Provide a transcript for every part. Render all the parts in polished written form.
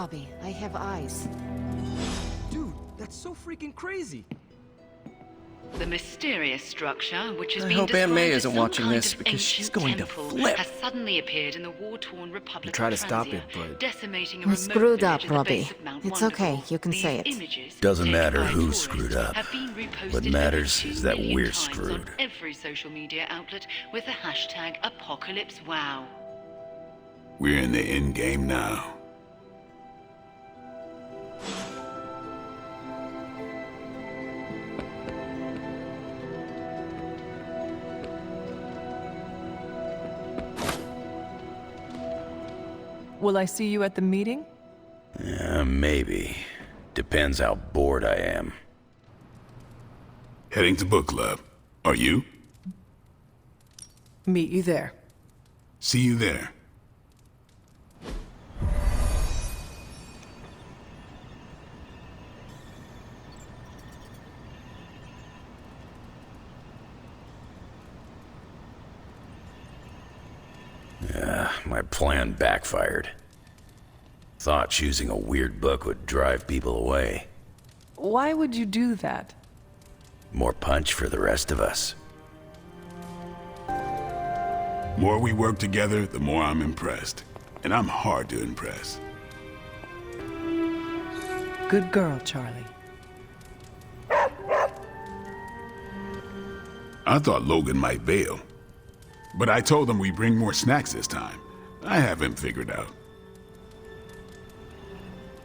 Robbie. I have eyes. Dude, that's so freaking crazy. The mysterious structure, which has I been hope Aunt described May as isn't some watching kind this, of because she's ancient going to temple, flip. has suddenly appeared in the war-torn Republic try of to stop Franzia, it, but- decimating a I remote screwed village up, at the Robbie. base of Mount It's Wonderful. okay, you can These say it. Images, Doesn't taken matter by a who tourist, screwed up, have been reposted what over matters 2 is that million we're times screwed. on every social media outlet with the hashtag #ApocalypseWow. We're in the end game now. Will I see you at the meeting? Maybe. Depends how bored I am. Heading to book club. Are you? Meet you there. See you there. My plan backfired. Thought choosing a weird book would drive people away. Why would you do that? More punch for the rest of us. More we work together, the more I'm impressed. And I'm hard to impress. Good girl, Charlie. I thought Logan might bail. But I told him we bring more snacks this time. I have him figured out.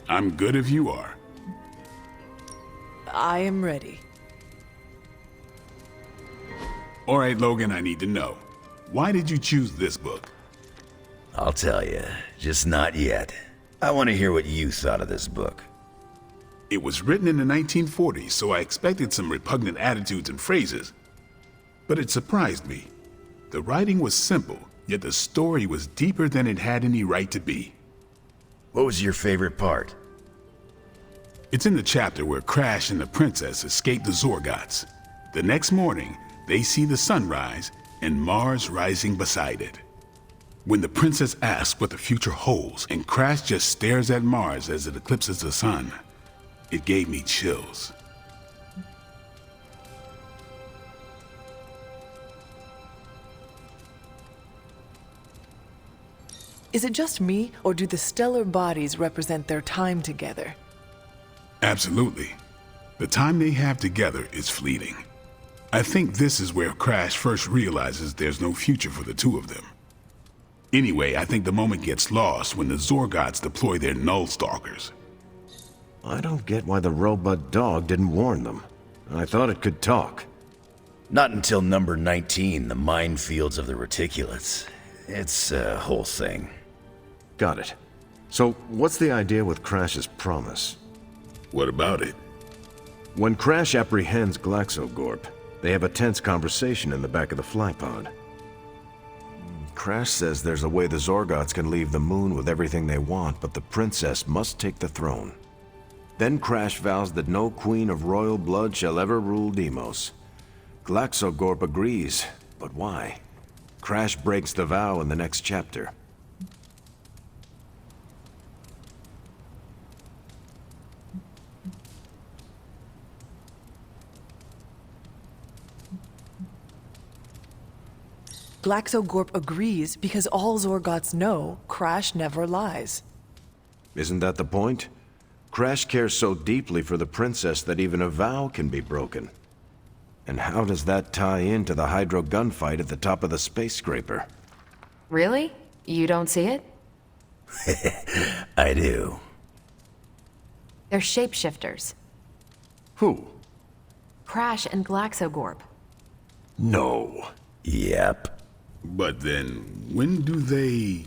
I'm good if you are. I am ready. All right, Logan, I need to know. Why did you choose this book? I'll tell you, just not yet. I want to hear what you thought of this book. It was written in the 1940s, so I expected some repugnant attitudes and phrases. But it surprised me. The writing was simple, yet the story was deeper than it had any right to be. What was your favorite part? It's in the chapter where Crash and the princess escape the Zorgots. The next morning, they see the sun rise and Mars rising beside it. When the princess asks what the future holds and Crash just stares at Mars as it eclipses the sun, it gave me chills. Is it just me, or do the stellar bodies represent their time together? Absolutely. The time they have together is fleeting. I think this is where Crash first realizes there's no future for the two of them. Anyway, I think the moment gets lost when the Zorgots deploy their Null Stalkers. I don't get why the robot dog didn't warn them. I thought it could talk. Not until number 19, the minefields of the reticulates. It's a whole thing. Got it. So, what's the idea with Crash's promise? What about it? When Crash apprehends Glaxogorp, they have a tense conversation in the back of the flypod. Crash says there's a way the Zorgots can leave the moon with everything they want, but the princess must take the throne. Then Crash vows that no queen of royal blood shall ever rule Deimos. Glaxogorp agrees, but why? Crash breaks the vow in the next chapter. Glaxogorp agrees because all Zorgots know Crash never lies. Isn't that the point? Crash cares so deeply for the princess that even a vow can be broken. And how does that tie into the Hydro gunfight at the top of the space scraper? Really? You don't see it? I do. They're shapeshifters. Who? Crash and Glaxogorp. No. Yep. But then, when do they...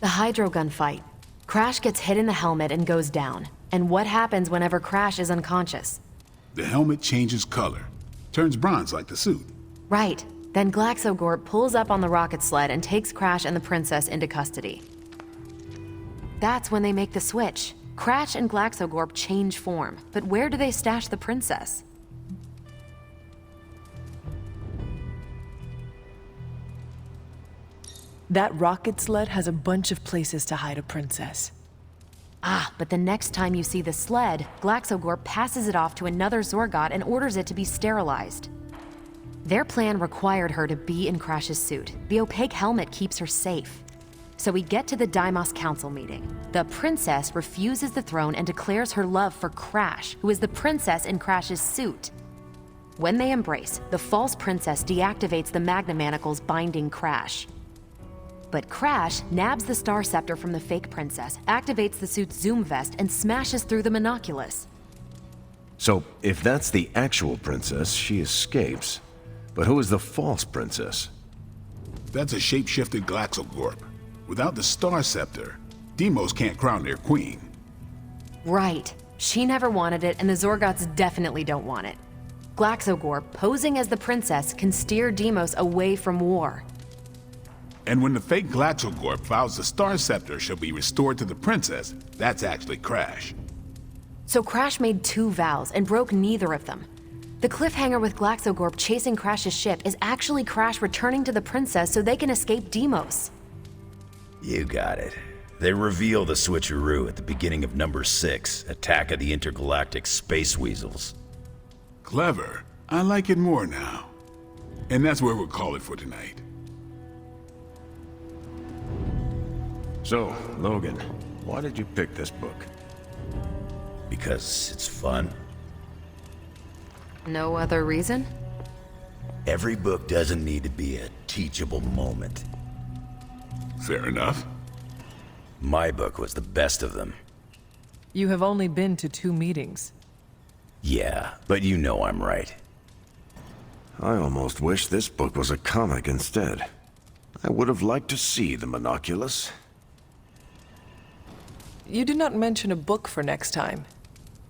The Hydro gunfight. Crash gets hit in the helmet and goes down. And what happens whenever Crash is unconscious? The helmet changes color. Turns bronze like the suit. Right. Then Glaxogorp pulls up on the rocket sled and takes Crash and the princess into custody. That's when they make the switch. Crash and Glaxogorp change form, but where do they stash the princess? That rocket sled has a bunch of places to hide a princess. Ah, but the next time you see the sled, Glaxogorp passes it off to another Zorgot and orders it to be sterilized. Their plan required her to be in Crash's suit. The opaque helmet keeps her safe. So we get to the Deimos Council meeting. The princess refuses the throne and declares her love for Crash, who is the princess in Crash's suit. When they embrace, the false princess deactivates the Magna Manacles binding Crash. But Crash nabs the Star Scepter from the fake princess, activates the suit's zoom vest, and smashes through the monoculus. So, if that's the actual princess, she escapes. But who is the false princess? That's a shape-shifted Glaxogorp. Without the Star Scepter, Deimos can't crown their queen. Right. She never wanted it, and the Zorgots definitely don't want it. Glaxogorp, posing as the princess, can steer Deimos away from war. And when the fake Glaxogorp vows the Star Scepter shall be restored to the princess, that's actually Crash. So Crash made 2 vows and broke neither of them. The cliffhanger with Glaxogorp chasing Crash's ship is actually Crash returning to the princess so they can escape Deimos. You got it. They reveal the switcheroo at the beginning of number 6, Attack of the Intergalactic Space Weasels. Clever. I like it more now. And that's where we'll call it for tonight. So, Logan, why did you pick this book? Because it's fun. No other reason? Every book doesn't need to be a teachable moment. Fair enough. My book was the best of them. You have only been to 2 meetings. Yeah, but you know I'm right. I almost wish this book was a comic instead. I would have liked to see the monoculus. You did not mention a book for next time.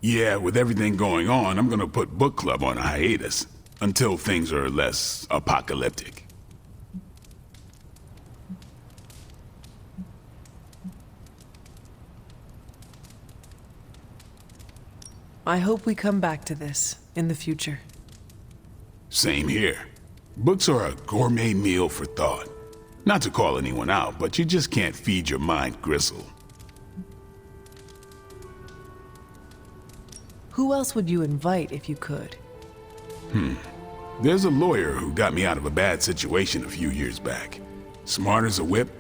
Yeah, with everything going on, I'm gonna put book club on a hiatus until things are less apocalyptic. I hope we come back to this in the future. Same here. Books are a gourmet meal for thought. Not to call anyone out, but you just can't feed your mind gristle. Who else would you invite if you could? There's a lawyer who got me out of a bad situation a few years back. Smart as a whip,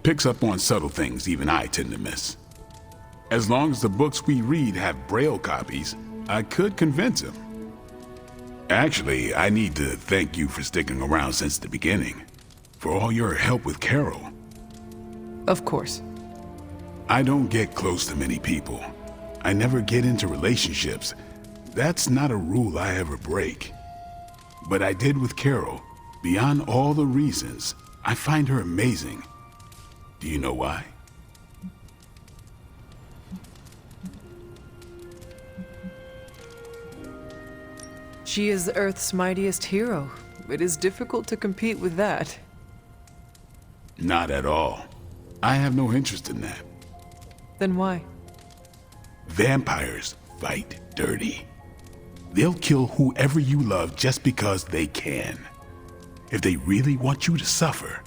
picks up on subtle things even I tend to miss. As long as the books we read have Braille copies, I could convince him. Actually, I need to thank you for sticking around since the beginning. For all your help with Carol. Of course. I don't get close to many people. I never get into relationships. That's not a rule I ever break. But I did with Carol. Beyond all the reasons, I find her amazing. Do you know why? She is Earth's mightiest hero. It is difficult to compete with that. Not at all. I have no interest in that. Then why? Vampires fight dirty. They'll kill whoever you love just because they can. If they really want you to suffer,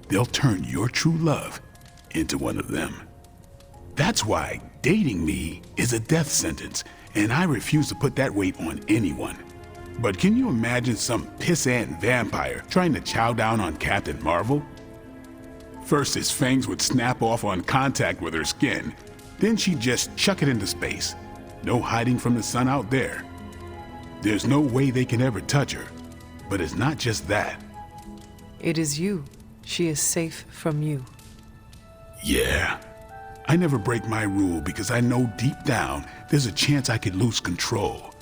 they'll turn your true love into one of them. That's why dating me is a death sentence, and I refuse to put that weight on anyone. But can you imagine some pissant vampire trying to chow down on Captain Marvel? First, his fangs would snap off on contact with her skin. Then she'd just chuck it into space. No hiding from the sun out there. There's no way they can ever touch her. But it's not just that. It is you. She is safe from you. Yeah. I never break my rule because I know deep down there's a chance I could lose control.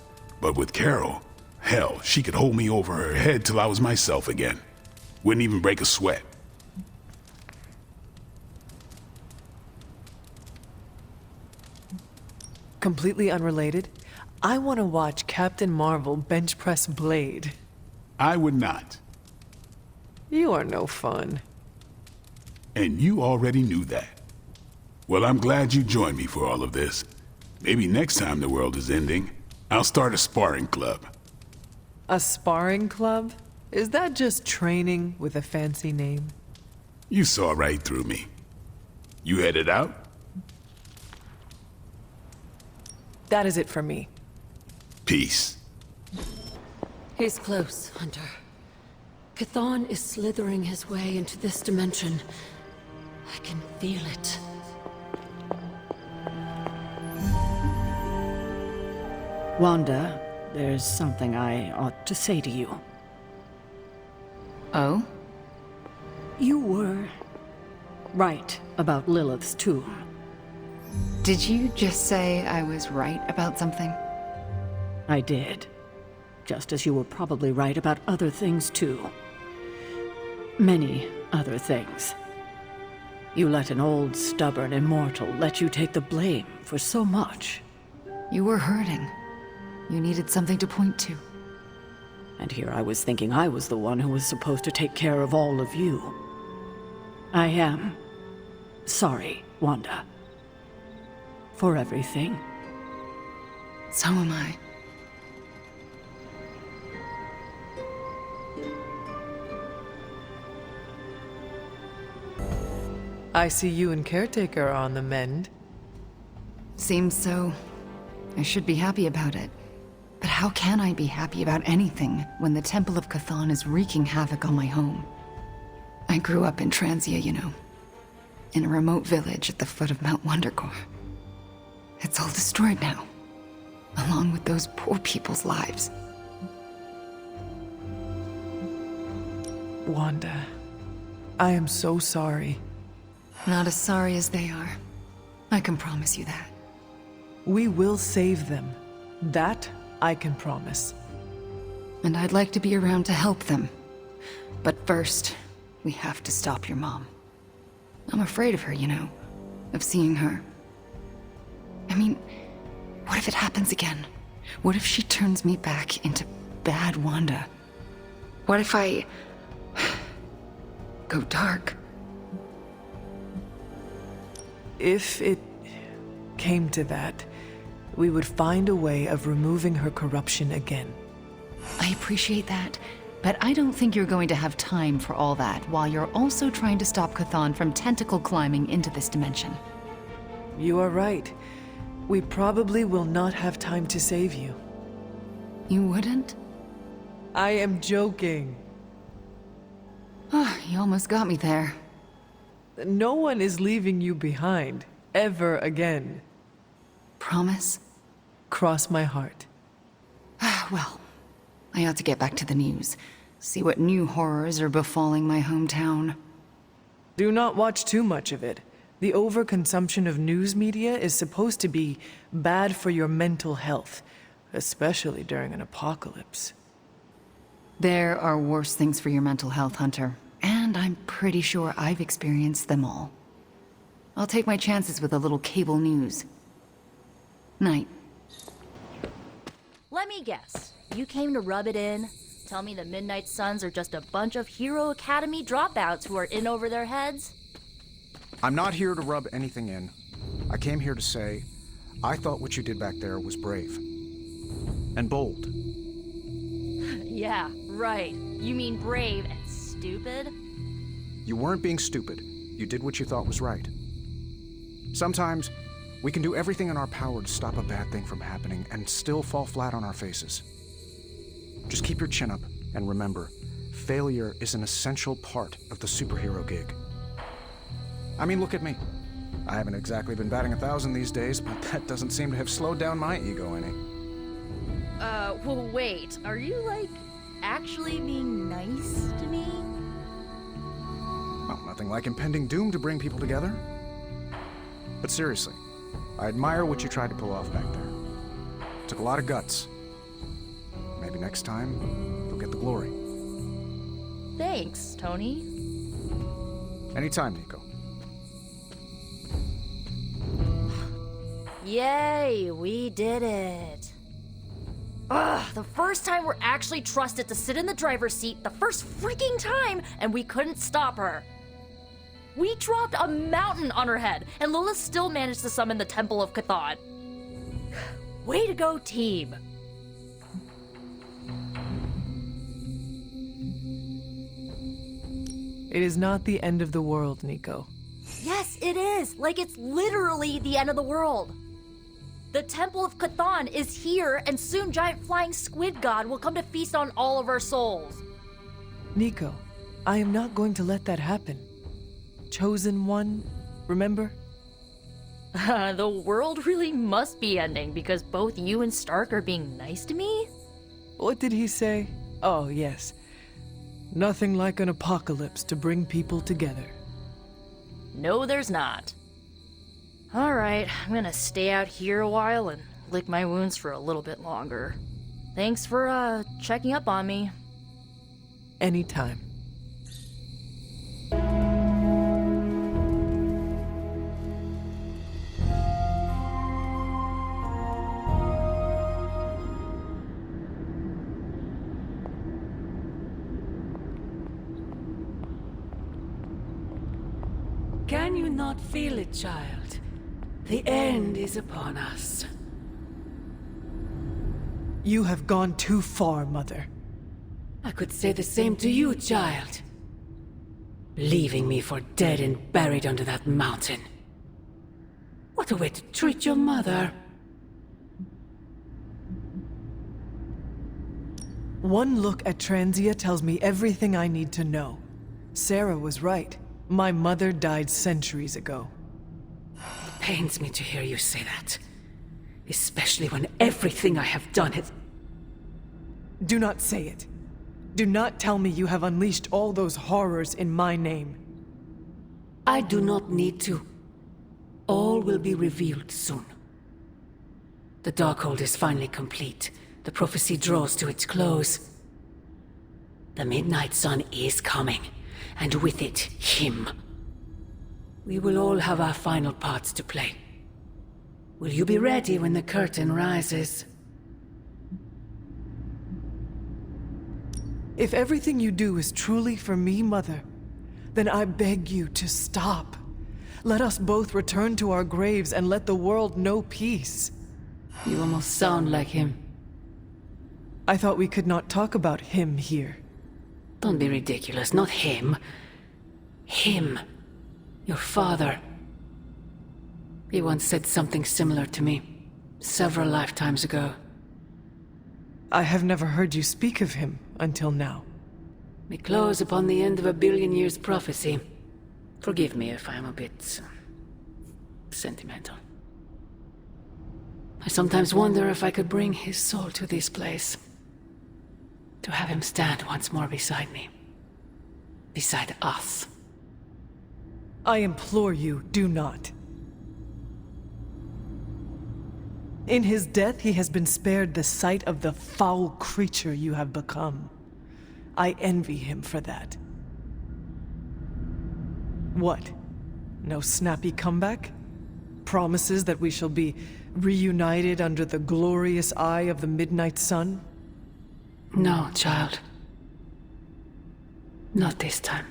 But with Carol, hell, she could hold me over her head till I was myself again. Wouldn't even break a sweat. Completely unrelated, I want to watch Captain Marvel bench press Blade. I would not. You are no fun. And you already knew that. Well, I'm glad you joined me for all of this. Maybe next time the world is ending, I'll start a sparring club. A sparring club? Is that just training with a fancy name? You saw right through me. You headed out? That is it for me. Peace. He's close, Hunter. Chthon is slithering his way into this dimension. I can feel it. Wanda, there's something I ought to say to you. Oh? You were right about Lilith's tomb. Did you just say I was right about something? I did. Just as you were probably right about other things too. Many other things. You let an old, stubborn immortal let you take the blame for so much. You were hurting. You needed something to point to. And here I was thinking I was the one who was supposed to take care of all of you. I am sorry, Wanda. For everything. So am I. I see you and Caretaker are on the mend. Seems so. I should be happy about it. But how can I be happy about anything when the Temple of Chthon is wreaking havoc on my home? I grew up in Transia, you know. In a remote village at the foot of Mount Wondercore. It's all destroyed now. Along with those poor people's lives. Wanda, I am so sorry. Not as sorry as they are. I can promise you that. We will save them. That I can promise. And I'd like to be around to help them. But first, we have to stop your mom. I'm afraid of her, you know. Of seeing her. I mean, what if it happens again? What if she turns me back into bad Wanda? What if I go dark? If it came to that, we would find a way of removing her corruption again. I appreciate that, but I don't think you're going to have time for all that while you're also trying to stop Chthon from tentacle climbing into this dimension. You are right. We probably will not have time to save you. You wouldn't? I am joking. You almost got me there. No one is leaving you behind, ever again. Promise? Cross my heart. Well, I ought to get back to the news. See what new horrors are befalling my hometown. Do not watch too much of it. The overconsumption of news media is supposed to be bad for your mental health, especially during an apocalypse. There are worse things for your mental health, Hunter. And I'm pretty sure I've experienced them all. I'll take my chances with a little cable news. Night. Let me guess. You came to rub it in? Tell me the Midnight Suns are just a bunch of Hero Academy dropouts who are in over their heads? I'm not here to rub anything in. I came here to say, I thought what you did back there was brave. And bold. Yeah, right. You mean brave and stupid? You weren't being stupid. You did what you thought was right. Sometimes, we can do everything in our power to stop a bad thing from happening and still fall flat on our faces. Just keep your chin up and remember, failure is an essential part of the superhero gig. I mean, look at me. I haven't exactly been batting 1,000 these days, but that doesn't seem to have slowed down my ego any. Well, wait. Are you, like, actually being nice to me? Well, nothing like impending doom to bring people together. But seriously, I admire what you tried to pull off back there. Took a lot of guts. Maybe next time, you'll get the glory. Thanks, Tony. Anytime, Nico. Yay, we did it. Ugh, the first time we're actually trusted to sit in the driver's seat, the first freaking time, and we couldn't stop her. We dropped a mountain on her head, and Lilith still managed to summon the Temple of Chthon. Way to go, team. It is not the end of the world, Nico. Yes, it is. Like, it's literally the end of the world. The Temple of Chthon is here, and soon giant flying squid god will come to feast on all of our souls. Nico, I am not going to let that happen. Chosen one, remember? The world really must be ending because both you and Stark are being nice to me? What did he say? Oh, yes. Nothing like an apocalypse to bring people together. No, there's not. Alright, I'm gonna stay out here a while and lick my wounds for a little bit longer. Thanks for, checking up on me. Anytime. Can you not feel it, child? The end is upon us. You have gone too far, Mother. I could say the same to you, child. Leaving me for dead and buried under that mountain. What a way to treat your mother. One look at Transia tells me everything I need to know. Sarah was right. My mother died centuries ago. It pains me to hear you say that. Especially when everything I have done has... Do not say it. Do not tell me you have unleashed all those horrors in my name. I do not need to. All will be revealed soon. The Darkhold is finally complete. The prophecy draws to its close. The Midnight Sun is coming, and with it, him. We will all have our final parts to play. Will you be ready when the curtain rises? If everything you do is truly for me, Mother, then I beg you to stop. Let us both return to our graves and let the world know peace. You almost sound like him. I thought we could not talk about him here. Don't be ridiculous, not him. Him. Your father. He once said something similar to me, several lifetimes ago. I have never heard you speak of him until now. We close upon the end of a billion-years prophecy. Forgive me if I'm a bit... sentimental. I sometimes wonder if I could bring his soul to this place. To have him stand once more beside me. Beside us. I implore you, do not. In his death, he has been spared the sight of the foul creature you have become. I envy him for that. What? No snappy comeback? Promises that we shall be reunited under the glorious eye of the Midnight Sun? No, child. Not this time.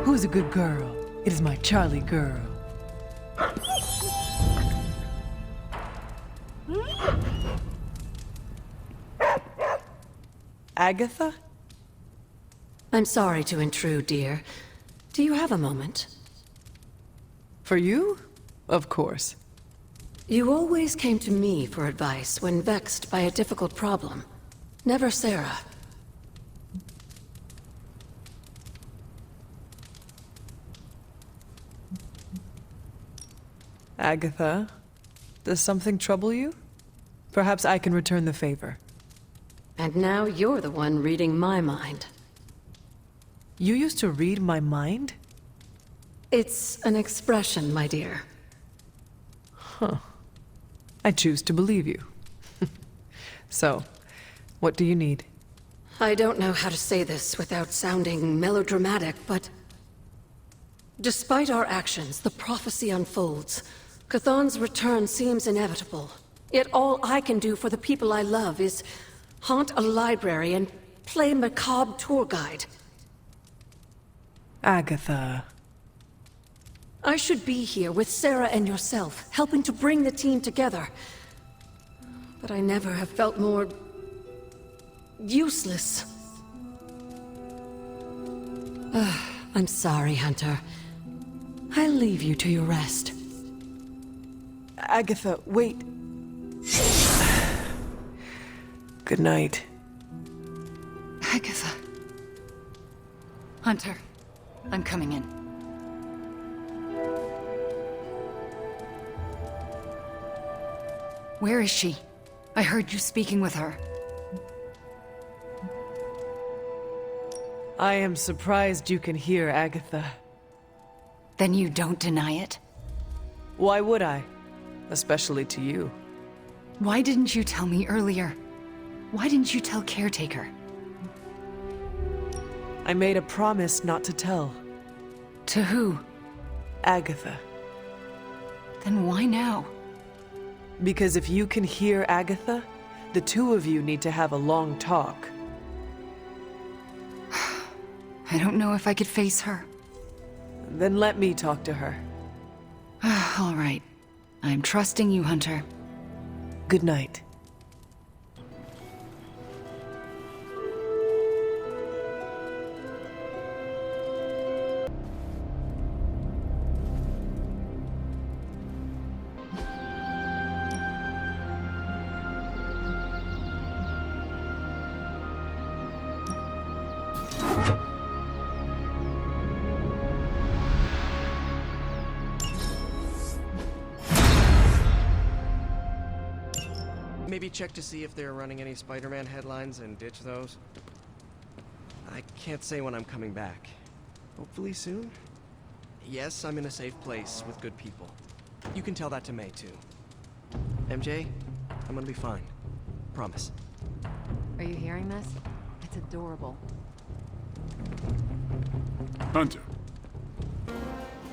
Who's a good girl? It is my Charlie girl. Agatha? I'm sorry to intrude, dear. Do you have a moment? For you? Of course. You always came to me for advice when vexed by a difficult problem. Never Sarah. Agatha, does something trouble you? Perhaps I can return the favor. And now you're the one reading my mind. You used to read my mind? It's an expression, my dear. Huh. I choose to believe you. So, what do you need? I don't know how to say this without sounding melodramatic, but... Despite our actions, the prophecy unfolds. Chthon's return seems inevitable. Yet all I can do for the people I love is haunt a library and play macabre tour guide. Agatha. I should be here with Sarah and yourself, helping to bring the team together. but I never have felt more useless. I'm sorry, Hunter. I'll leave you to your rest. Agatha, wait. Good night. Agatha. Hunter, I'm coming in. Where is she? I heard you speaking with her. I am surprised you can hear Agatha. Then you don't deny it? Why would I? Especially to you. Why didn't you tell me earlier? Why didn't you tell Caretaker? I made a promise not to tell. To who? Agatha. Then why now? Because if you can hear Agatha, the two of you need to have a long talk. I don't know if I could face her. Then let me talk to her. All right. I'm trusting you, Hunter. Good night. Maybe check to see if they're running any Spider-Man headlines and ditch those. I can't say when I'm coming back. Hopefully soon? Yes, I'm in a safe place with good people. You can tell that to May, too. MJ, I'm gonna be fine. Promise. Are you hearing this? It's adorable. Hunter.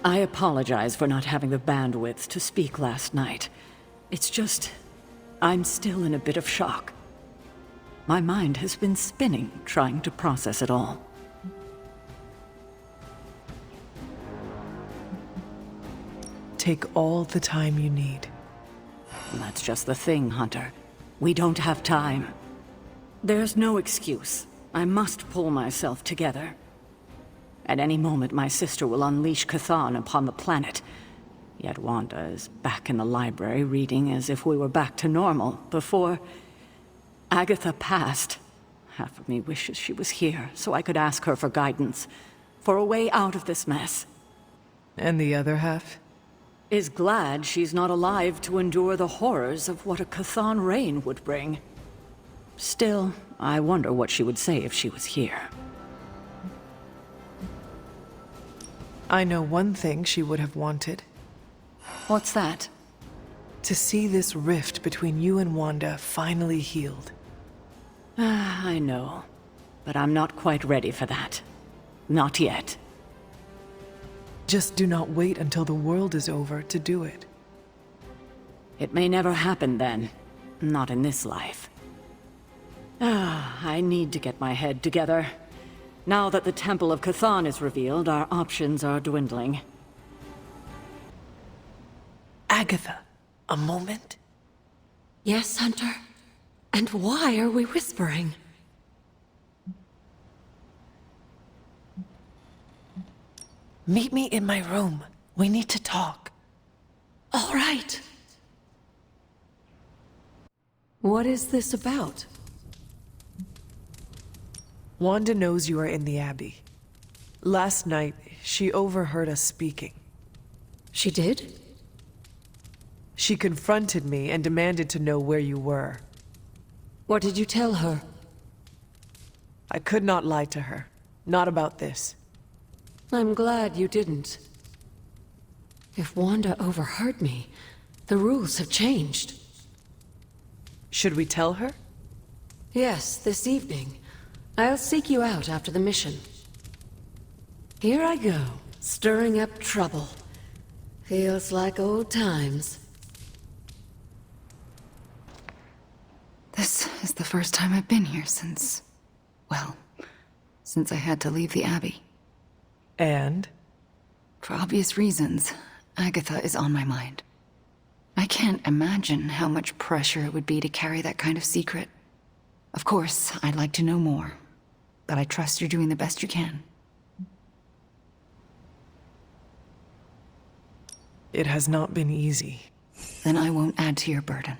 I apologize for not having the bandwidth to speak last night. It's just, I'm still in a bit of shock. My mind has been spinning, trying to process it all. Take all the time you need. That's just the thing, Hunter. We don't have time. There's no excuse. I must pull myself together. At any moment, my sister will unleash Chthon upon the planet. Yet Wanda is back in the library reading as if we were back to normal before Agatha passed. Half of me wishes she was here so I could ask her for guidance, for a way out of this mess. And the other half? Is glad she's not alive to endure the horrors of what a Chthon reign would bring. Still, I wonder what she would say if she was here. I know one thing she would have wanted. What's that? To see this rift between you and Wanda finally healed. I know, but I'm not quite ready for that. Not yet. Just do not wait until the world is over to do it. It may never happen then. Not in this life. I need to get my head together. Now that the Temple of Chthon is revealed, our options are dwindling. Agatha, a moment? Yes, Hunter? And why are we whispering? Meet me in my room. We need to talk. All right. What is this about? Wanda knows you are in the Abbey. Last night, she overheard us speaking. She did? She confronted me and demanded to know where you were. What did you tell her? I could not lie to her. Not about this. I'm glad you didn't. If Wanda overheard me, the rules have changed. Should we tell her? Yes, this evening. I'll seek you out after the mission. Here I go, stirring up trouble. Feels like old times. This is the first time I've been here since... well, since I had to leave the Abbey. And? For obvious reasons, Agatha is on my mind. I I can't imagine how much pressure it would be to carry that kind of secret. Of course, I'd like to know more, but I trust you're doing the best you can. It has not been easy. Then I won't add to your burden.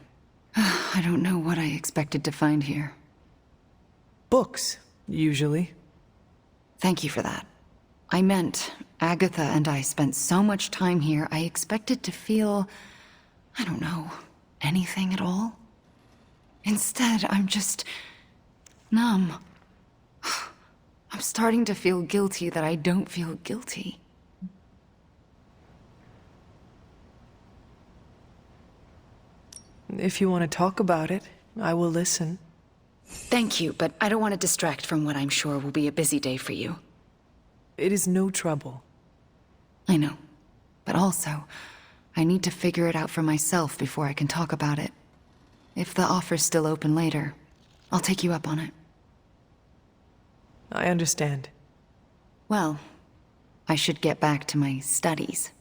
I don't know what I expected to find here. Books, usually. Thank you for that. I meant, Agatha and I spent so much time here, I expected to feel, I don't know, anything at all. Instead, I'm just numb. I'm starting to feel guilty that I don't feel guilty. If you want to talk about it, I will listen. Thank you, but I don't want to distract from what I'm sure will be a busy day for you. It is no trouble. I know. But also, I need to figure it out for myself before I can talk about it. If the offer's still open later, I'll take you up on it. I understand. Well, I should get back to my studies.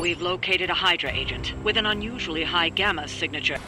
We've located a Hydra agent with an unusually high gamma signature.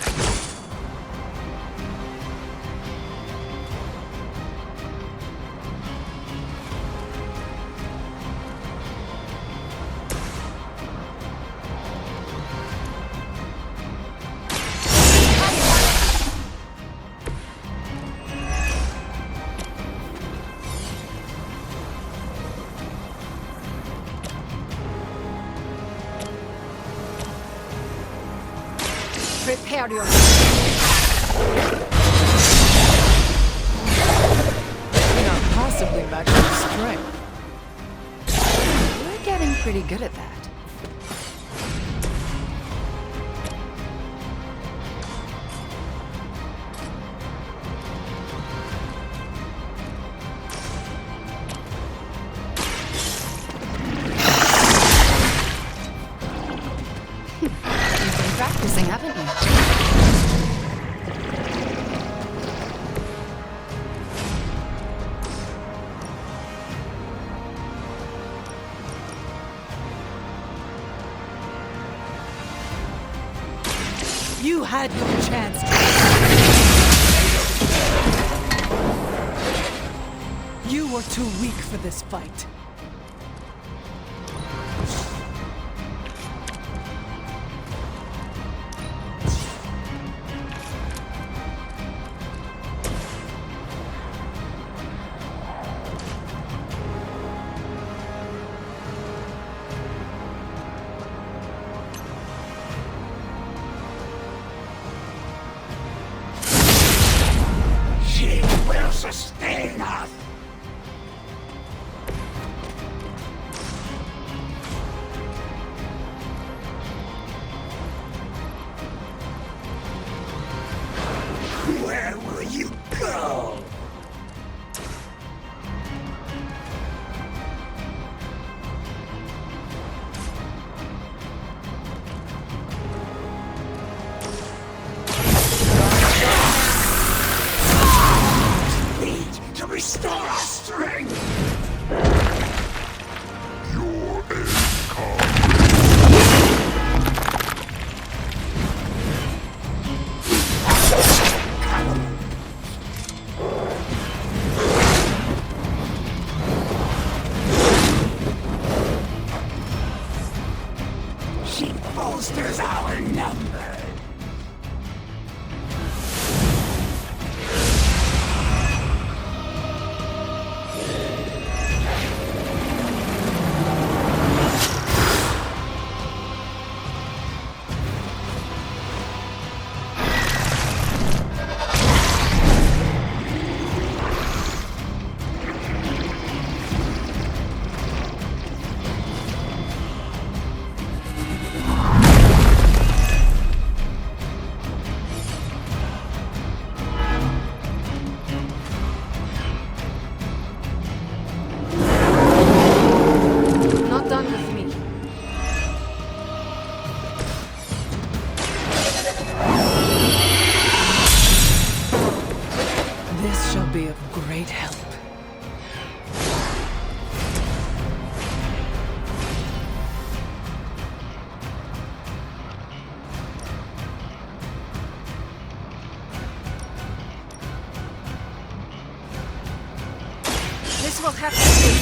Prepare yourself. Cannot possibly match your strength. We're getting pretty good at that. You've been practicing, haven't you? You had your chance. You were too weak for this fight. She will sustain us! Where will you go? To restore our strength! Your end comes. She bolsters our number. great help. This will have to be.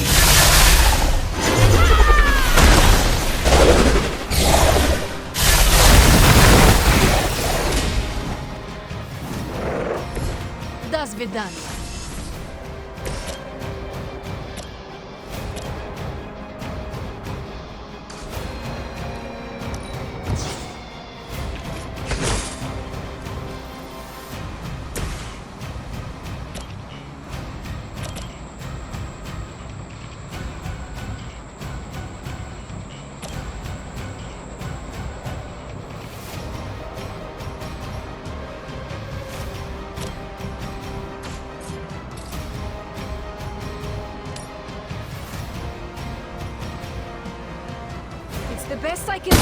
До свидания. It's the best I can do.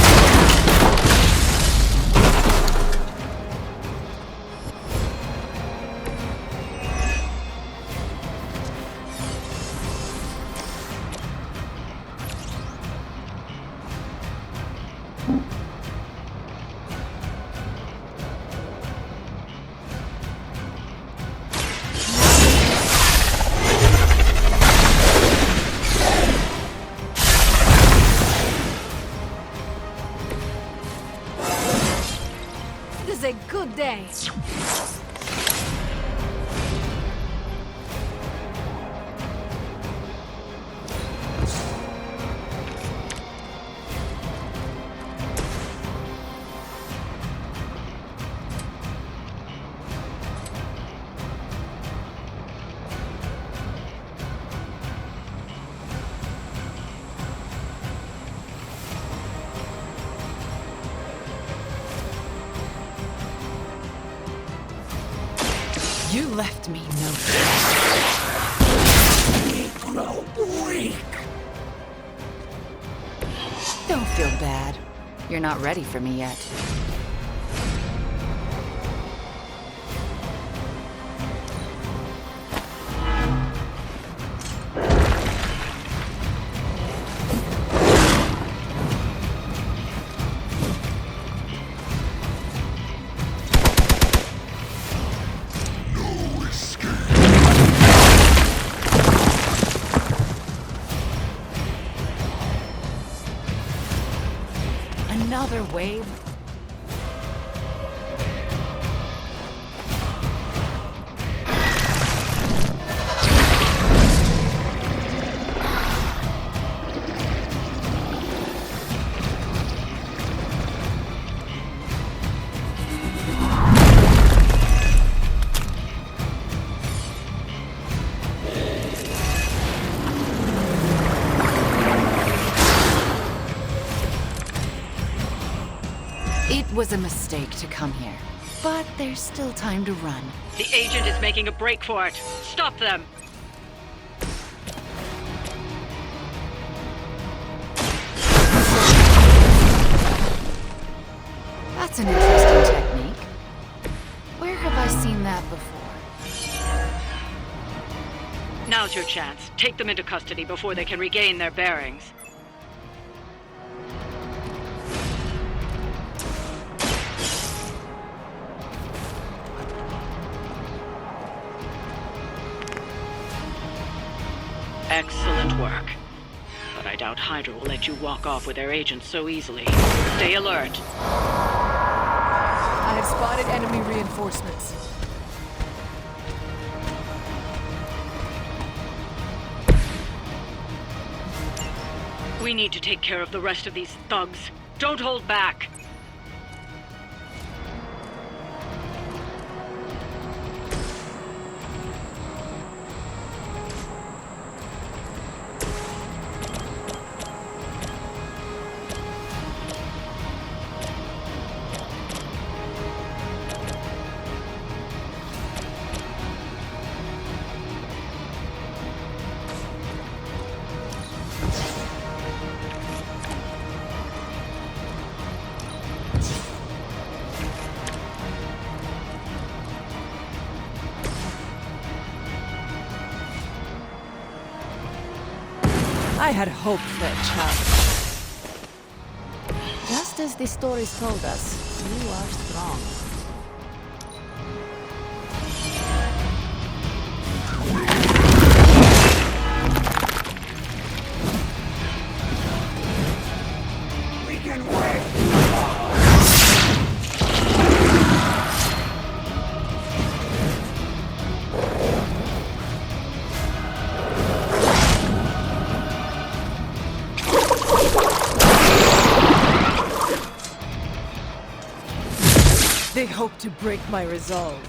This is a good day. You left me no Grow weak. Don't feel bad. You're not ready for me yet. Another wave? It was a mistake to come here, but there's still time to run. The agent is making a break for it. Stop them! That's an interesting technique. Where have I seen that before? Now's your chance. Take them into custody before they can regain their bearings. Excellent work. But I doubt Hydra will let you walk off with their agents so easily. Stay alert. I have spotted enemy reinforcements. We need to take care of the rest of these thugs. Don't hold back. I had hoped for a challenge. Just as the stories told us, you are strong. We can wait! They hope to break my resolve.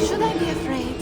Should I be afraid?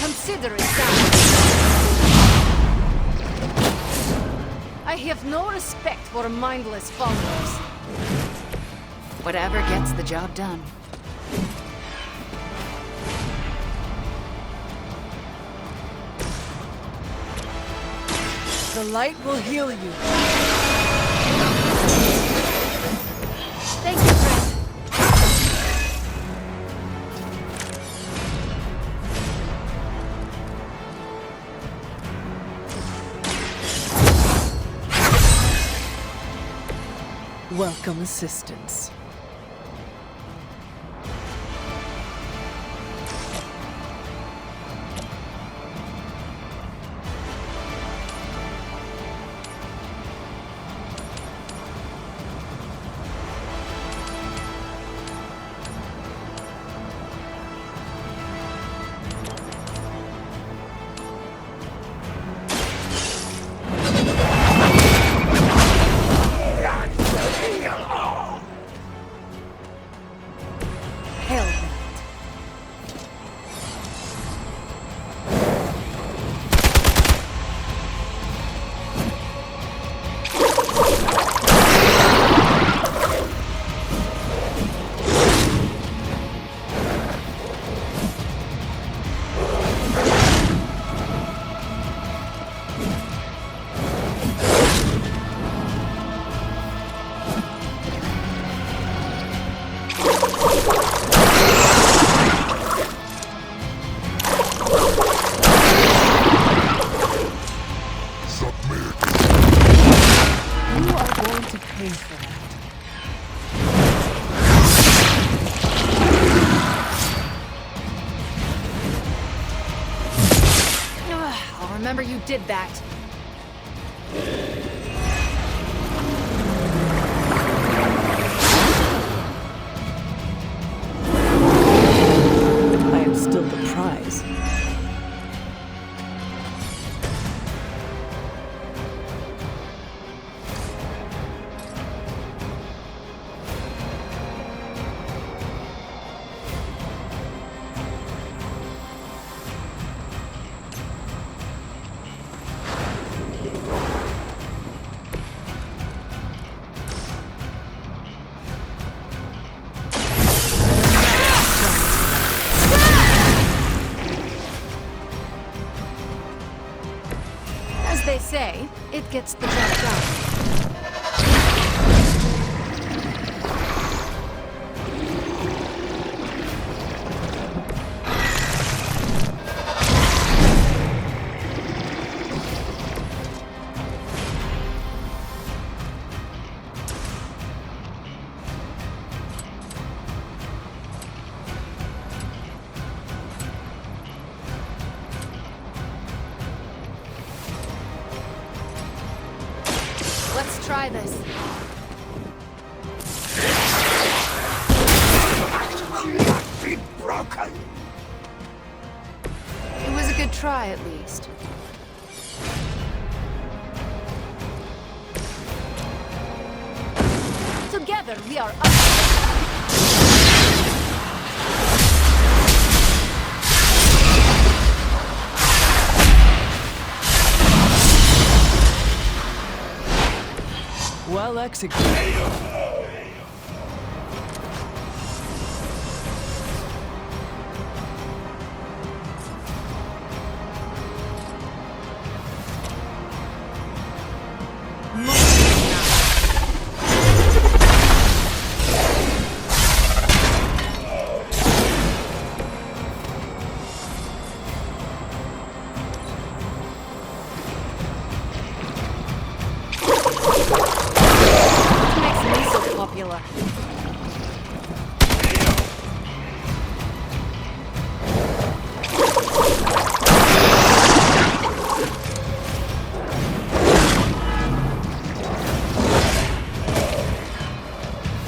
Consider it done. I have no respect for mindless followers. Whatever gets the job done. The light will heal you. Thank you, friend. Welcome assistance. Remember you did that. I am still the prize. As they say, it gets the job done. Let's try this. Be broken. It was a good try, at least. Together, we are Well executed. popular.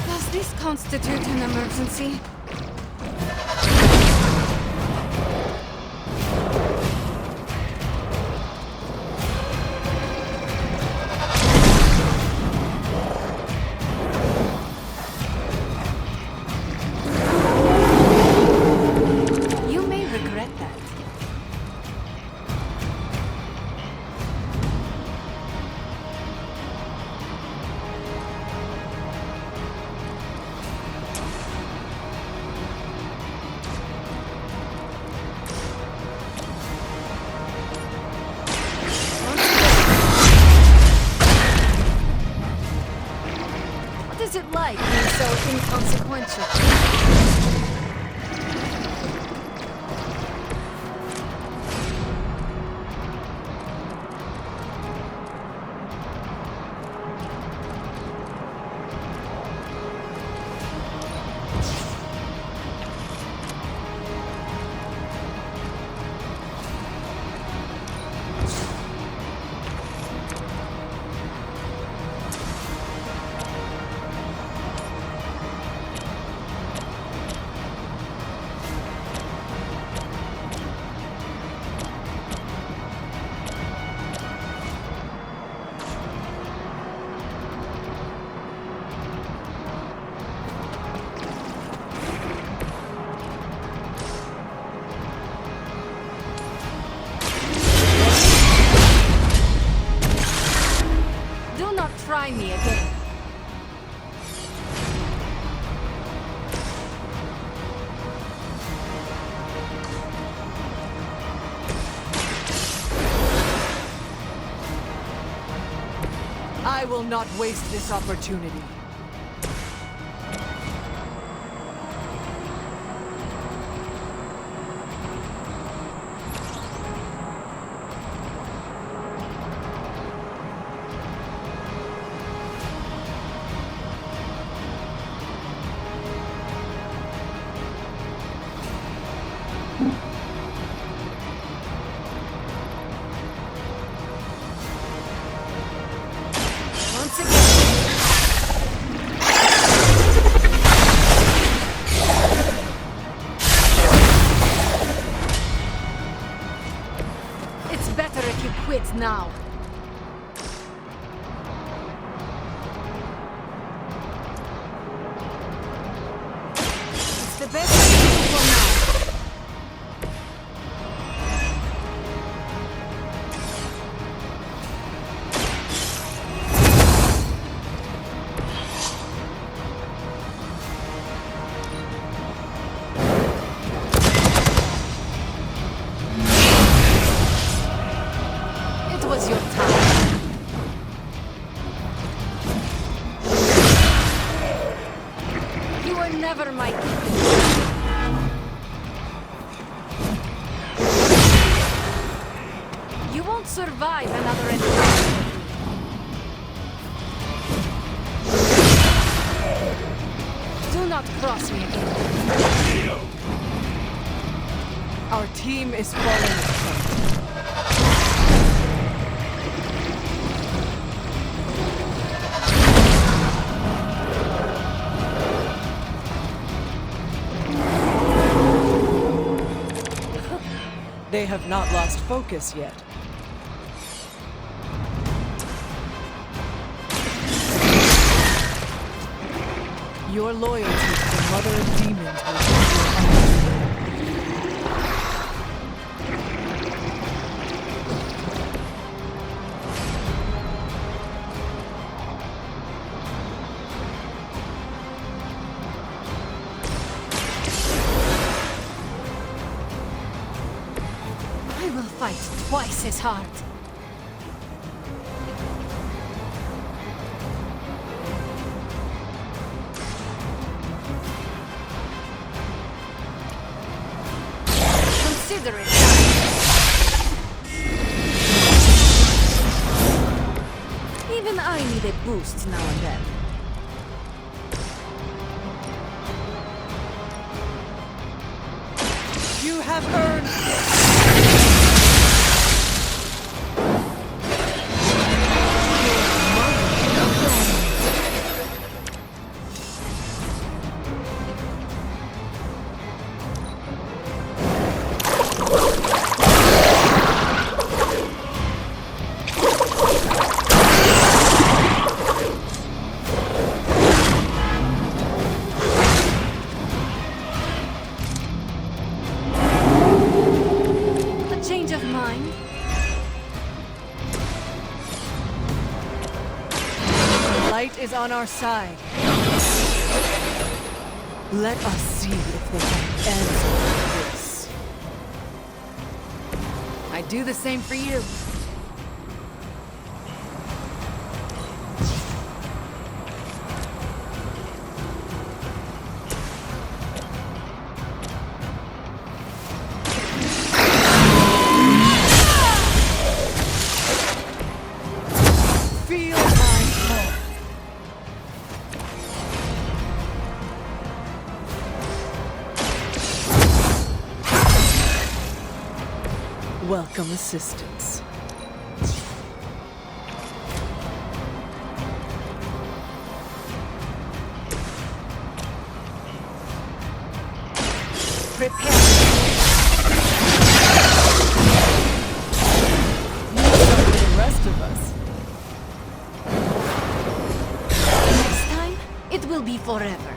Does this constitute an emergency? What is it like being so inconsequential? Try me again. I will not waste this opportunity. It's better if you quit now. It's the best I can do for now. It was your time. You were never my equal. You won't survive another encounter with me. Do not cross me again. Our team is falling apart. 「they have not lost focus yet. Your loyalty to the Mother of Demons will be your I will fight twice as hard. Consider it done. Even I need a boost now and then. You have earned this! A change of mind? The light is on our side. Let us see if they can answer this. I'd do the same for you. Feel my pull. Welcome assistance. Prepare. The rest of us. Next time, it will be forever.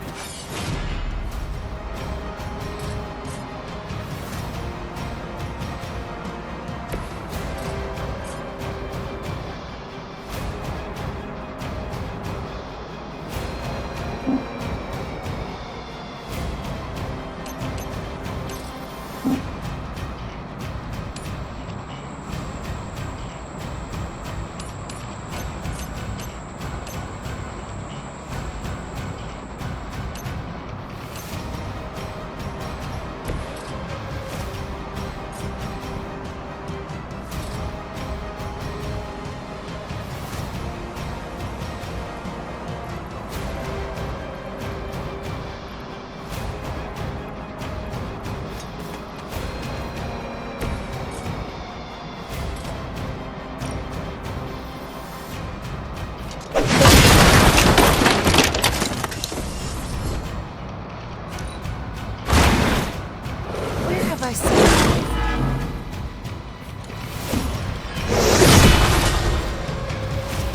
Where have I seen you?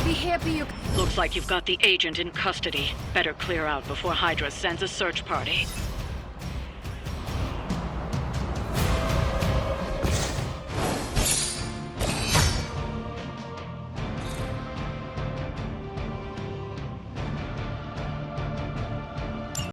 Be happy you... Looks like you've got the agent in custody. Better clear out before Hydra sends a search party.